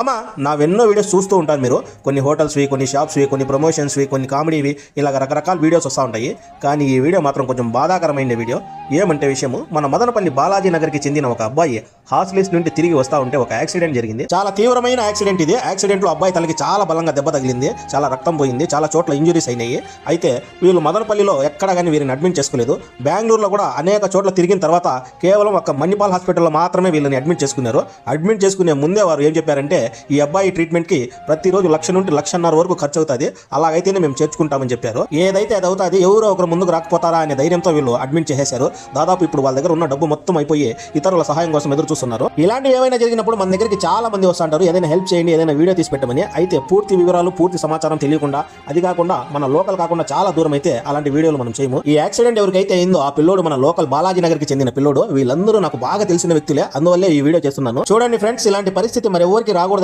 అమ్మా నావెన్నో వీడియోస్ చూస్తూ ఉంటారు మీరు. కొన్ని హోటల్స్వి, కొన్ని షాప్స్వి, కొన్ని ప్రమోషన్స్వి, కొన్ని కామెడీవి, ఇలాగ రకరకాల వీడియోస్ వస్తూ ఉంటాయి. కానీ ఈ వీడియో మాత్రం కొంచెం బాధాకరమైన వీడియో. ఏమంటే విషయము, మన మదనపల్లి బాలాజీ నగర్కి చెందిన ఒక అబ్బాయి హాస్టల్స్ నుండి తిరిగి వస్తూ ఉంటే ఒక యాక్సిడెంట్ జరిగింది. చాలా తీవ్రమైన యాక్సిడెంట్ ఇది. యాక్సిడెంట్లో అబ్బాయి తలకి చాలా బలంగా దెబ్బ తగిలింది, చాలా రక్తం పోయింది, చాలా చోట్ల ఇంజురీస్ అయినాయి. అయితే వీళ్ళు మదనపల్లిలో ఎక్కడ కానీ వీరిని అడ్మిట్ చేసుకోలేదు. బెంగళూరులో కూడా అనేక చోట్ల తిరిగిన తర్వాత కేవలం ఒక మణిపాల్ హాస్పిటల్లో మాత్రమే వీళ్ళని అడ్మిట్ చేసుకున్నారు. అడ్మిట్ చేసుకునే ముందే వారు ఏం చెప్పారంటే, ఈ అబ్బాయి ట్రీట్మెంట్కి ప్రతిరోజు 1,00,000 నుండి 1,50,000 వరకు ఖర్చు అవుతుంది, అలాగైతేనే మేము చేర్చుకుంటామని చెప్పారు. ఏదైతే అది అవుతుంది, ఎవరో ఒకరు ముందుకు రాకపోతారా అనే ధైర్యంతో వీళ్ళు అడ్మిట్ చేసేశారు. దాదాపు ఇప్పుడు వాళ్ళ దగ్గర ఉన్న డబ్బు మొత్తం అయిపోయి ఇతరుల సహాయం కోసం ఎదురు చూస్తున్నారు. ఇలాంటివి ఏమైనా జరిగినప్పుడు మన దగ్గరికి చాలా మంది వస్తుంటారు, ఏదైనా హెల్ప్ చేయండి, ఏదైనా వీడియో తీసి పెట్టమని. అయితే పూర్తి వివరాలు, పూర్తి సమాచారం తెలియకుండా, అది కాకుండా మన లోకల్ కాకుండా చాలా దూరం అయితే అలాంటి వీడియోలు మనం చేయము. ఈ యాక్సిడెంట్ ఎవరికైతే అయిందో ఆ పిల్లోడు మన లోకల్ బాలాజీ నగర్కి చెందిన పిల్లోడు. వీళ్ళందరూ నాకు బాగా తెలిసిన వ్యక్తులే, అందువల్లే ఈ వీడియో చేస్తున్నాను. చూడండి ఫ్రెండ్స్, ఇలాంటి పరిస్థితి మరి ఎవరికి రాకూడదు